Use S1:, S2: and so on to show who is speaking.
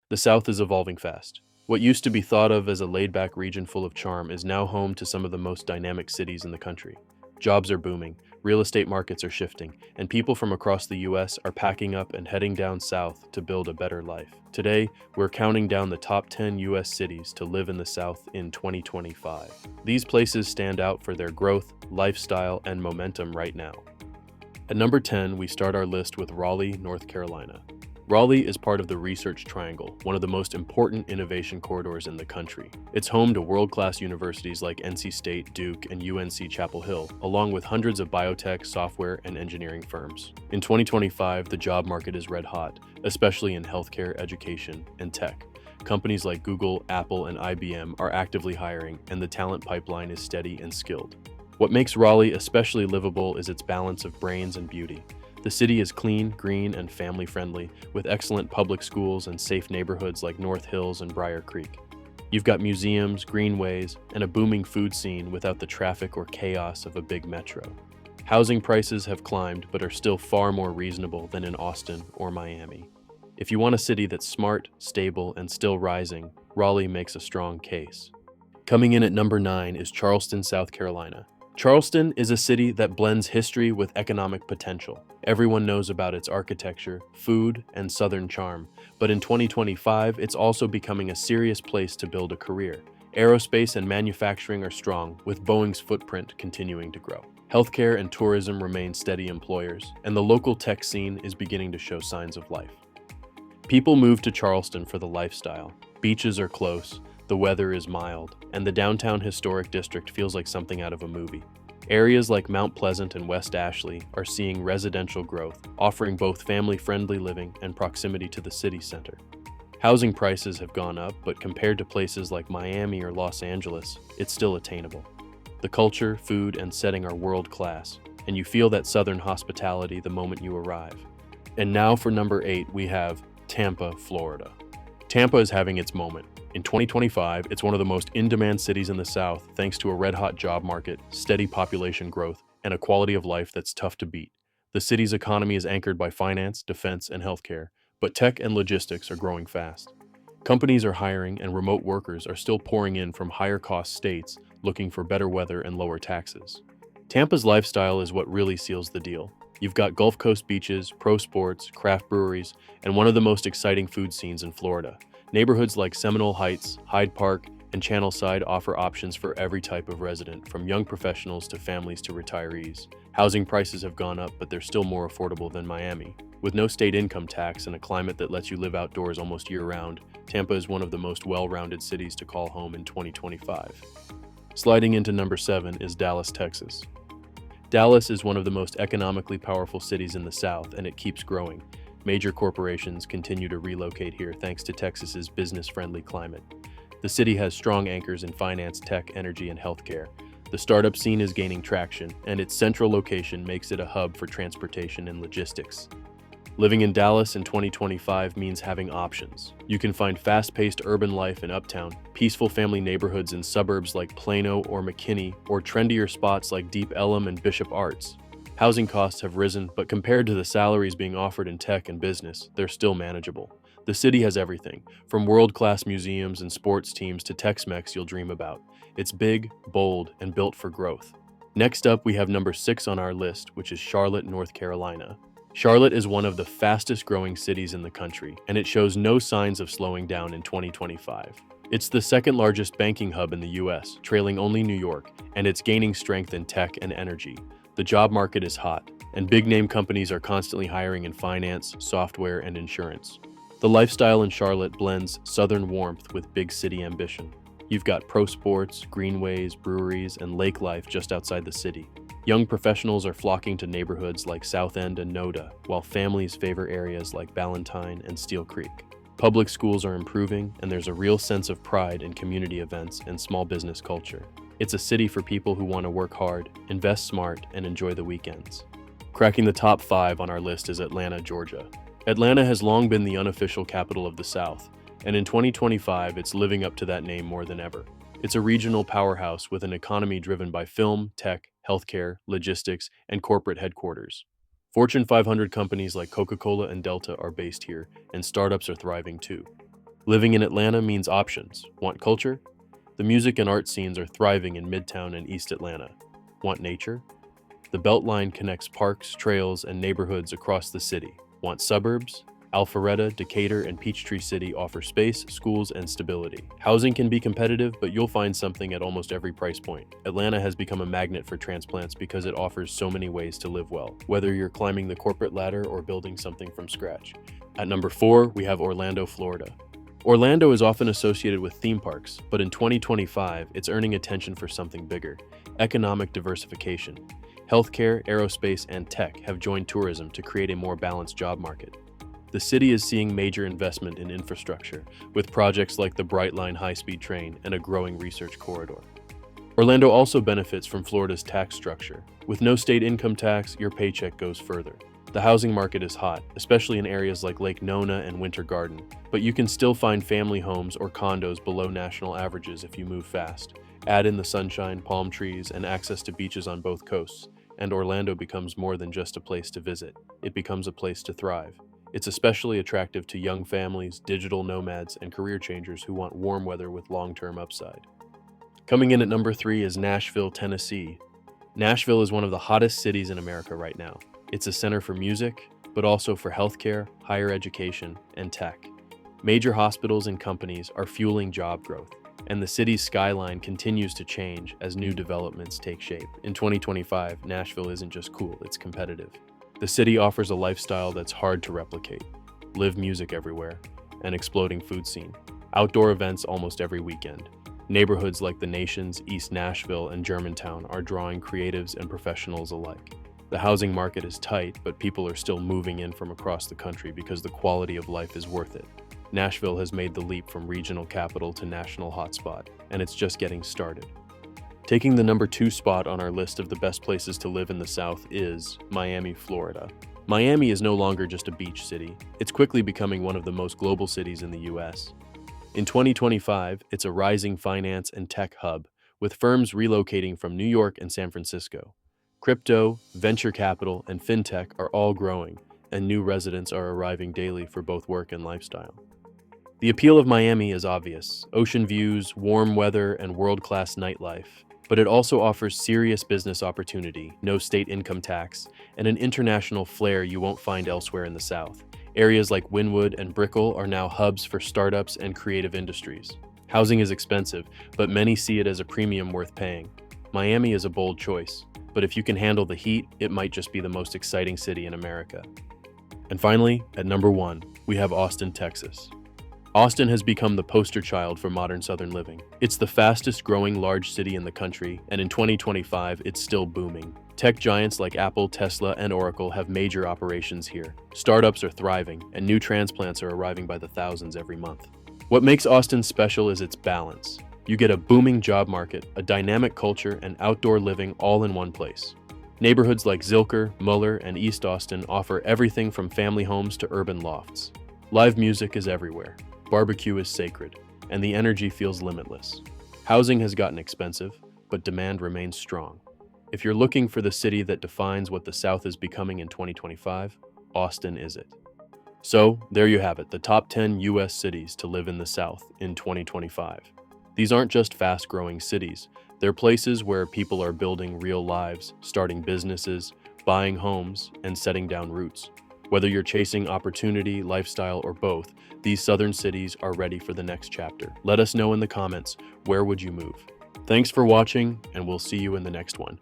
S1: The South is evolving fast. What used to be thought of as a laid-back region full of charm is now home to some of the most dynamic cities in the country. Jobs are booming, real estate markets are shifting, and people from across the US are packing up and heading down south to build a better life. Today, we're counting down the top 10 US cities to live in the South in 2025. These places stand out for their growth, lifestyle, and momentum right now. At number 10, we start our list with Raleigh, North Carolina. Raleigh is part of the Research Triangle, one of the most important innovation corridors in the country. It's home to world-class universities like NC State, Duke, and UNC Chapel Hill, along with hundreds of biotech, software, and engineering firms. In 2025, the job market is red hot, especially in healthcare, education, and tech. Companies like Google, Apple, and IBM are actively hiring, and the talent pipeline is steady and skilled. What makes Raleigh especially livable is its balance of brains and beauty. The city is clean, green, and family-friendly, with excellent public schools and safe neighborhoods like North Hills and Briar Creek. You've got museums, greenways, and a booming food scene without the traffic or chaos of a big metro. Housing prices have climbed but are still far more reasonable than in Austin or Miami. If you want a city that's smart, stable, and still rising, Raleigh makes a strong case. Coming in at number 9 is Charleston, South Carolina. Charleston is a city that blends history with economic potential. Everyone knows about its architecture, food, and southern charm, but in 2025, it's also becoming a serious place to build a career. Aerospace and manufacturing are strong, with Boeing's footprint continuing to grow. Healthcare and tourism remain steady employers, and the local tech scene is beginning to show signs of life. People move to Charleston for the lifestyle. Beaches are close, the weather is mild, and the downtown historic district feels like something out of a movie. Areas like Mount Pleasant and West Ashley are seeing residential growth, offering both family-friendly living and proximity to the city center. Housing prices have gone up, but compared to places like Miami or Los Angeles, it's still attainable. The culture, food, and setting are world-class, and you feel that southern hospitality the moment you arrive. And now for number 8, we have Tampa, Florida. Tampa is having its moment. In 2025, it's one of the most in-demand cities in the South thanks to a red-hot job market, steady population growth, and a quality of life that's tough to beat. The city's economy is anchored by finance, defense, and healthcare, but tech and logistics are growing fast. Companies are hiring and remote workers are still pouring in from higher-cost states looking for better weather and lower taxes. Tampa's lifestyle is what really seals the deal. You've got Gulf Coast beaches, pro sports, craft breweries, and one of the most exciting food scenes in Florida. Neighborhoods like Seminole Heights, Hyde Park, and Channelside offer options for every type of resident, from young professionals to families to retirees. Housing prices have gone up, but they're still more affordable than Miami. With no state income tax and a climate that lets you live outdoors almost year-round, Tampa is one of the most well-rounded cities to call home in 2025. Sliding into number 7 is Dallas, Texas. Dallas is one of the most economically powerful cities in the South, and it keeps growing. Major corporations continue to relocate here thanks to Texas's business-friendly climate. The city has strong anchors in finance, tech, energy, and healthcare. The startup scene is gaining traction, and its central location makes it a hub for transportation and logistics. Living in Dallas in 2025 means having options. You can find fast-paced urban life in Uptown, peaceful family neighborhoods in suburbs like Plano or McKinney, or trendier spots like Deep Ellum and Bishop Arts. Housing costs have risen, but compared to the salaries being offered in tech and business, they're still manageable. The city has everything, from world-class museums and sports teams to Tex-Mex you'll dream about. It's big, bold, and built for growth. Next up, we have number 6 on our list, which is Charlotte, North Carolina. Charlotte is one of the fastest-growing cities in the country, and it shows no signs of slowing down in 2025. It's the second-largest banking hub in the US, trailing only New York, and it's gaining strength in tech and energy. The job market is hot, and big-name companies are constantly hiring in finance, software, and insurance. The lifestyle in Charlotte blends southern warmth with big city ambition. You've got pro sports, greenways, breweries, and lake life just outside the city. Young professionals are flocking to neighborhoods like South End and Noda, while families favor areas like Ballantyne and Steel Creek. Public schools are improving, and there's a real sense of pride in community events and small business culture. It's a city for people who want to work hard, invest smart, and enjoy the weekends. Cracking the top 5 on our list is Atlanta, Georgia. Atlanta has long been the unofficial capital of the South, and in 2025 it's living up to that name more than ever. It's a regional powerhouse with an economy driven by film, tech, healthcare, logistics, and corporate headquarters. Fortune 500 companies like Coca-Cola and Delta are based here, and startups are thriving too. Living in Atlanta means options. Want culture? The music and art scenes are thriving in Midtown and East Atlanta. Want nature? The Beltline connects parks, trails, and neighborhoods across the city. Want suburbs? Alpharetta, Decatur, and Peachtree City offer space, schools, and stability. Housing can be competitive, but you'll find something at almost every price point. Atlanta has become a magnet for transplants because it offers so many ways to live well, whether you're climbing the corporate ladder or building something from scratch. At number 4, we have Orlando, Florida. Orlando is often associated with theme parks, but in 2025, it's earning attention for something bigger: economic diversification. Healthcare, aerospace, and tech have joined tourism to create a more balanced job market. The city is seeing major investment in infrastructure, with projects like the Brightline high-speed train and a growing research corridor. Orlando also benefits from Florida's tax structure. With no state income tax, your paycheck goes further. The housing market is hot, especially in areas like Lake Nona and Winter Garden, but you can still find family homes or condos below national averages if you move fast. Add in the sunshine, palm trees, and access to beaches on both coasts, and Orlando becomes more than just a place to visit. It becomes a place to thrive. It's especially attractive to young families, digital nomads, and career changers who want warm weather with long-term upside. Coming in at number 3 is Nashville, Tennessee. Nashville is one of the hottest cities in America right now. It's a center for music, but also for healthcare, higher education, and tech. Major hospitals and companies are fueling job growth, and the city's skyline continues to change as new developments take shape. In 2025, Nashville isn't just cool, it's competitive. The city offers a lifestyle that's hard to replicate: live music everywhere, an exploding food scene, outdoor events almost every weekend. Neighborhoods like the Nations, East Nashville, and Germantown are drawing creatives and professionals alike. The housing market is tight, but people are still moving in from across the country because the quality of life is worth it. Nashville has made the leap from regional capital to national hotspot, and it's just getting started. Taking the number 2 spot on our list of the best places to live in the South is Miami, Florida. Miami is no longer just a beach city. It's quickly becoming one of the most global cities in the US. In 2025, it's a rising finance and tech hub, with firms relocating from New York and San Francisco. Crypto, venture capital, and fintech are all growing, and new residents are arriving daily for both work and lifestyle. The appeal of Miami is obvious: ocean views, warm weather, and world-class nightlife. But it also offers serious business opportunity, no state income tax, and an international flair you won't find elsewhere in the South. Areas like Wynwood and Brickell are now hubs for startups and creative industries. Housing is expensive, but many see it as a premium worth paying. Miami is a bold choice, but if you can handle the heat, it might just be the most exciting city in America. And finally, at number 1, we have Austin, Texas. Austin has become the poster child for modern Southern living. It's the fastest growing large city in the country, and in 2025, it's still booming. Tech giants like Apple, Tesla, and Oracle have major operations here. Startups are thriving, and new transplants are arriving by the thousands every month. What makes Austin special is its balance. You get a booming job market, a dynamic culture, and outdoor living all in one place. Neighborhoods like Zilker, Muller, and East Austin offer everything from family homes to urban lofts. Live music is everywhere. Barbecue is sacred, and the energy feels limitless. Housing has gotten expensive, but demand remains strong. If you're looking for the city that defines what the South is becoming in 2025, Austin is it. So, there you have it, the top 10 US cities to live in the South in 2025. These aren't just fast-growing cities. They're places where people are building real lives, starting businesses, buying homes, and setting down roots. Whether you're chasing opportunity, lifestyle, or both, these southern cities are ready for the next chapter. Let us know in the comments, where would you move? Thanks for watching, and we'll see you in the next one.